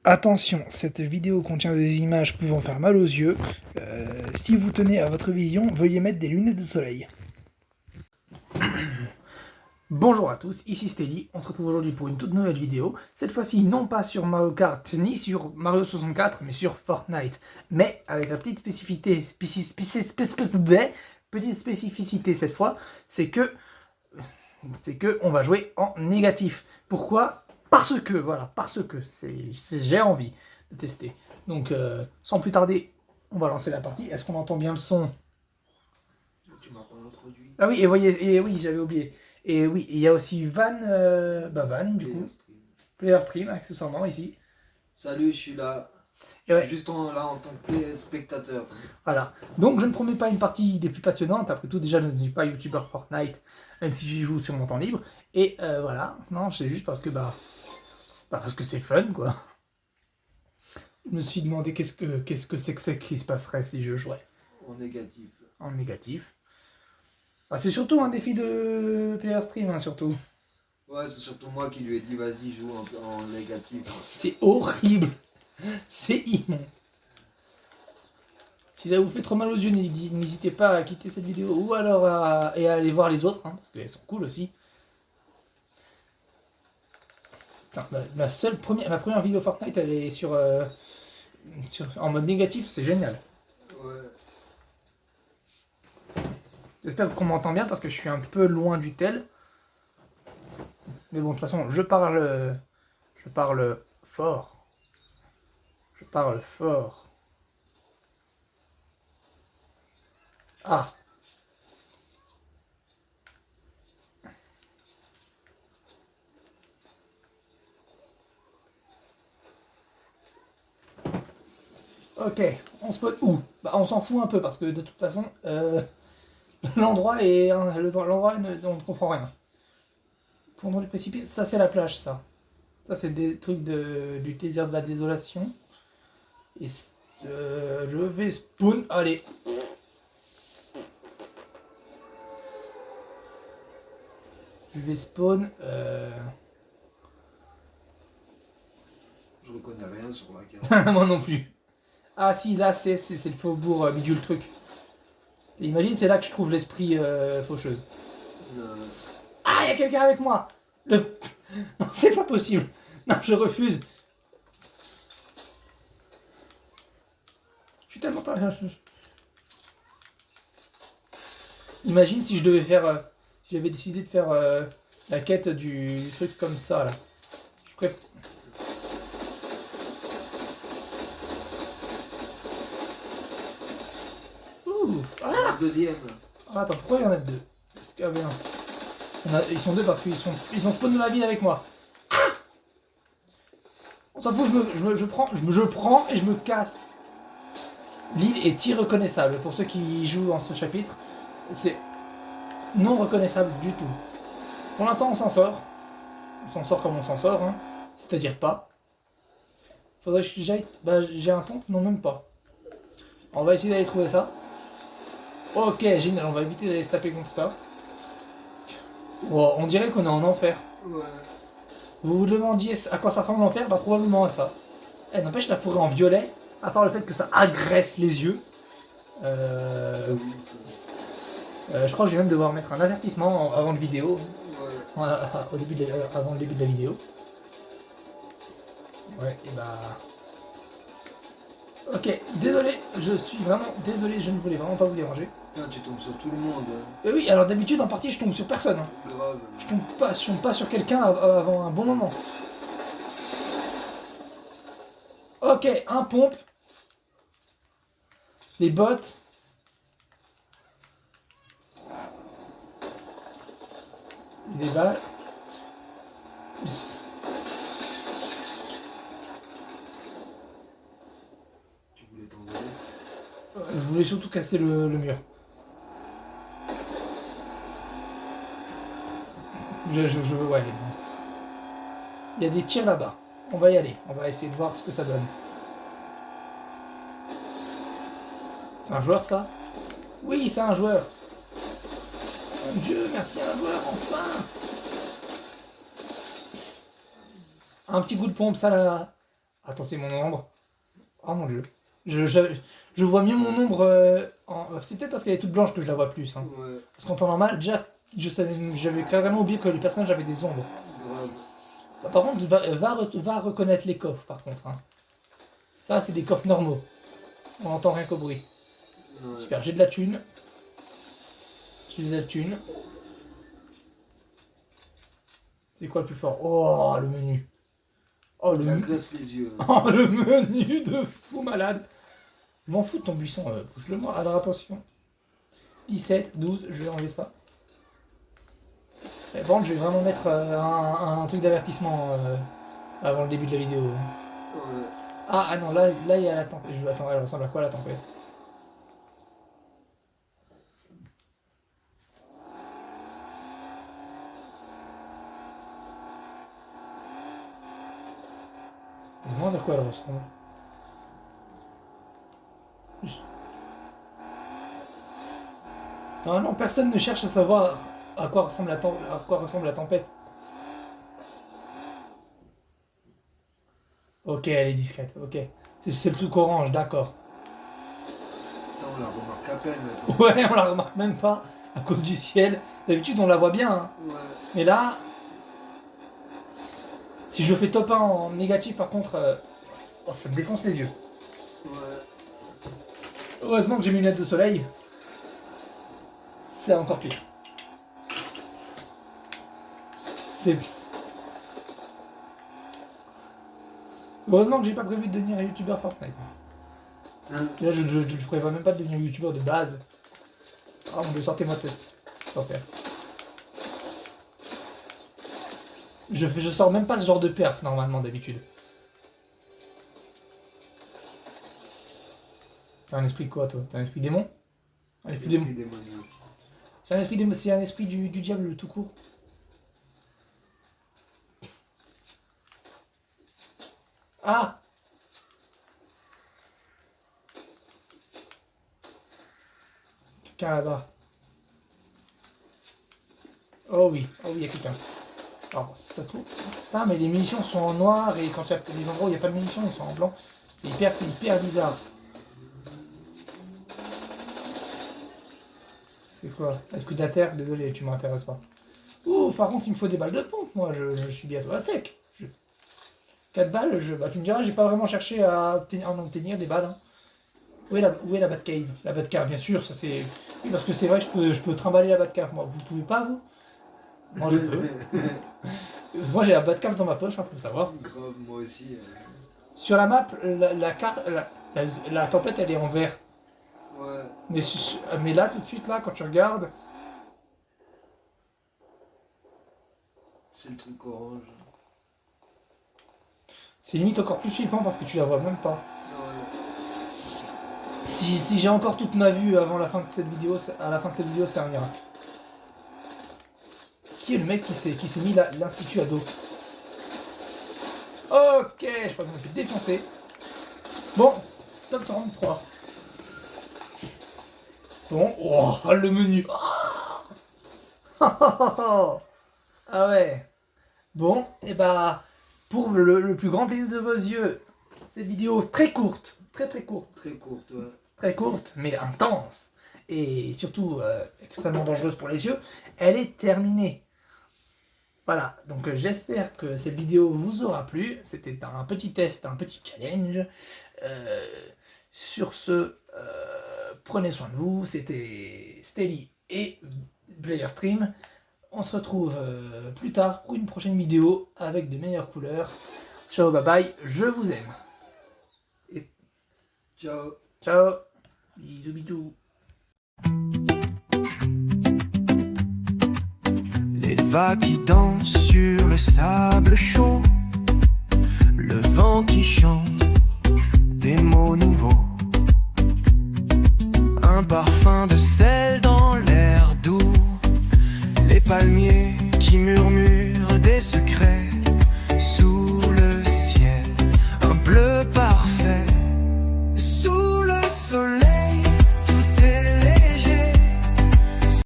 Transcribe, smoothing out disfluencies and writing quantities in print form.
Attention, cette vidéo contient des images pouvant faire mal aux yeux. Si vous tenez à votre vision, veuillez mettre des lunettes de soleil. Bonjour à tous, ici Steli, on se retrouve aujourd'hui pour une toute nouvelle vidéo. Cette fois-ci, non pas sur Mario Kart ni sur Mario 64, mais sur Fortnite. Mais avec la petite spécificité cette fois, c'est que on va jouer en négatif. Pourquoi ? Parce que j'ai envie de tester. Donc, sans plus tarder, on va lancer la partie. Est-ce qu'on entend bien le son ? Tu m'as pas introduit. Ah oui, et oui, j'avais oublié. Et oui, il y a aussi Van, du coup, Player Stream, accessoirement, ici. Salut, je suis là. Je suis juste là en tant que spectateur. Voilà. Donc, je ne promets pas une partie des plus passionnantes. Après tout, déjà, je ne suis pas youtubeur Fortnite, même si j'y joue sur mon temps libre. Et voilà. Non, c'est juste parce que, parce que c'est fun, quoi. Je me suis demandé qu'est-ce que c'est qui se passerait si je jouais. En négatif. En négatif. Ah, c'est surtout un défi de Player Stream, hein, surtout. Ouais, c'est surtout moi qui lui ai dit vas-y, joue en négatif. C'est horrible. C'est immonde. Si ça vous fait trop mal aux yeux, n'hésitez pas à quitter cette vidéo ou alors à aller voir les autres, hein, parce qu'elles sont cool aussi. Non, ma première vidéo Fortnite, elle est en mode négatif, c'est génial. Ouais. J'espère qu'on m'entend bien parce que je suis un peu loin du tel. Mais bon, de toute façon, je parle fort. Je parle fort. Ah. Ok, on se pose où ? On s'en fout un peu parce que de toute façon, l'endroit on ne comprend rien. Pendant du précipice, ça c'est la plage, ça. Ça c'est des trucs du désert de la désolation. Et je vais spawn. Allez. Je vais spawn. Je reconnais rien sur la carte. Moi non plus. Ah si, là c'est le faubourg bidule truc. Imagine, c'est là que je trouve l'esprit faucheuse. Ah, il y a quelqu'un avec moi. Non, c'est pas possible. Non, je refuse. Je suis tellement pas... Imagine si je devais faire... si j'avais décidé de faire la quête du truc comme ça, là. Je pourrais... Ouh. Ah, deuxième. Ah, attends, pourquoi il y en a deux ? Parce que... Ah, ben non. Ils sont deux parce qu'ils sont spawn de la ville avec moi. Ah, on s'en fout, je prends et je me casse. L'île est irreconnaissable. Pour ceux qui jouent en ce chapitre, c'est non reconnaissable du tout. Pour l'instant, on s'en sort. On s'en sort comme on s'en sort, hein. C'est-à-dire pas. Faudrait que j'aille... j'ai un pompe ? Non, même pas. On va essayer d'aller trouver ça. Ok, génial, on va éviter d'aller se taper contre ça. Oh, on dirait qu'on est en enfer. Ouais. Vous vous demandiez à quoi ça ressemble l'enfer ? Probablement à ça. N'empêche, la forêt en violet, à part le fait que ça agresse les yeux. Je crois que je vais même devoir mettre un avertissement avant le vidéo. Ouais. Avant le début de la vidéo. Ouais, et Ok, désolé, je suis vraiment désolé, je ne voulais vraiment pas vous déranger. Putain, tu tombes sur tout le monde. Oui, alors d'habitude en partie je tombe sur personne. Hein. Grave. Je tombe pas sur quelqu'un avant un bon moment. Ok, un pompe. Les bottes. Des balles. Tu voulais t'envoler. Je voulais surtout casser le mur. Ouais. Il y a des tirs là-bas. On va y aller. On va essayer de voir ce que ça donne. C'est un joueur, ça ? Oui, c'est un joueur. Mon Dieu, merci à un joueur, enfin. Un petit coup de pompe, ça Attends, c'est mon ombre. Oh mon dieu. Je vois mieux mon ombre c'est peut-être parce qu'elle est toute blanche que je la vois plus. Hein. Ouais. Parce qu'en temps normal, déjà, j'avais carrément oublié que les personnages avaient des ombres. Grave. Bah, par contre, va reconnaître les coffres, par contre. Hein. Ça, c'est des coffres normaux. On n'entend rien qu'au bruit. Ouais. Super, j'ai de la thune. J'ai de la thune. C'est quoi le plus fort? Oh, le menu. Oh, le La menu. graisse les yeux. Oh, le menu de fou malade. Je m'en fous de ton buisson. Bouge-le moi. Alors, attention. 17, 12, je vais enlever ça. Et bon, je vais vraiment mettre un truc d'avertissement avant le début de la vidéo. Ouais. Ah non, là il y a la tempête. Attends, elle ressemble à quoi la tempête? Je me demande à quoi elle ressemble. Non, personne ne cherche à savoir à quoi ressemble la tempête. Ok, elle est discrète, ok. C'est le truc orange, d'accord. Attends, on la remarque à peine maintenant. Ouais, on la remarque même pas à cause du ciel. D'habitude, on la voit bien. Hein. Ouais. Mais là, si je fais top 1 en négatif, par contre, ça me défonce les yeux. Ouais. Heureusement que j'ai mes lunettes de soleil. C'est encore pire. C'est... Heureusement que j'ai pas prévu de devenir youtubeur Fortnite. Hein? Là, je prévois même pas de devenir youtubeur de base. Ah mon dieu, sortez-moi de cette enfer. Je sors même pas ce genre de perf normalement d'habitude. T'as un esprit de quoi toi? T'as un esprit démon? Un esprit démon. Démoniaque. C'est un esprit démon, c'est un esprit du diable tout court. Ah! Quelqu'un là-bas. Oh oui, il y a quelqu'un. Alors, ça se trouve. Putain, mais les munitions sont en noir et quand il y a des endroits où il n'y a pas de munitions, ils sont en blanc. C'est hyper bizarre. C'est quoi? Esprit de la terre, désolé, tu m'intéresses pas. Ouh, par contre, il me faut des balles de pompe, moi, je suis bientôt à sec. 4 balles, bah, tu me diras, j'ai pas vraiment cherché à obtenir des balles. Hein. Où est la Batcave? La Batcave, bien sûr, ça c'est... Oui, parce que c'est vrai que je peux trimballer la Batcave, moi. Vous pouvez pas, vous? Moi, je peux. Parce que moi, j'ai la Batcave dans ma poche, hein, faut le savoir. Grave, moi aussi. Sur la map, la carte, la tempête, elle est en vert. Ouais. Mais là, tout de suite, là, quand tu regardes... C'est le truc orange. C'est limite encore plus flippant parce que tu la vois même pas. Ouais. Si j'ai encore toute ma vue avant la fin de cette vidéo, à la fin de cette vidéo, c'est un miracle. Qui est le mec qui s'est mis l'institut à dos? Ok, je crois qu'on me fait défoncer. Bon, top 33. Bon, oh, le menu. Ah ouais. Bon, et bah, pour le plus grand plaisir de vos yeux, cette vidéo très courte, très courte. Très courte, ouais. Très courte, mais intense, et surtout extrêmement dangereuse pour les yeux, elle est terminée. Voilà, donc j'espère que cette vidéo vous aura plu. C'était un petit test, un petit challenge. Sur ce, prenez soin de vous. C'était Stelly et PlayerStream. On se retrouve plus tard pour une prochaine vidéo avec de meilleures couleurs. Ciao, bye bye, je vous aime. Et Ciao. ciao, bisous bisous. Les vagues qui dansent sur le sable chaud, le vent qui chante des mots nouveaux, un parfum de sel dans l'air doux, les palmiers qui murmurent des secrets.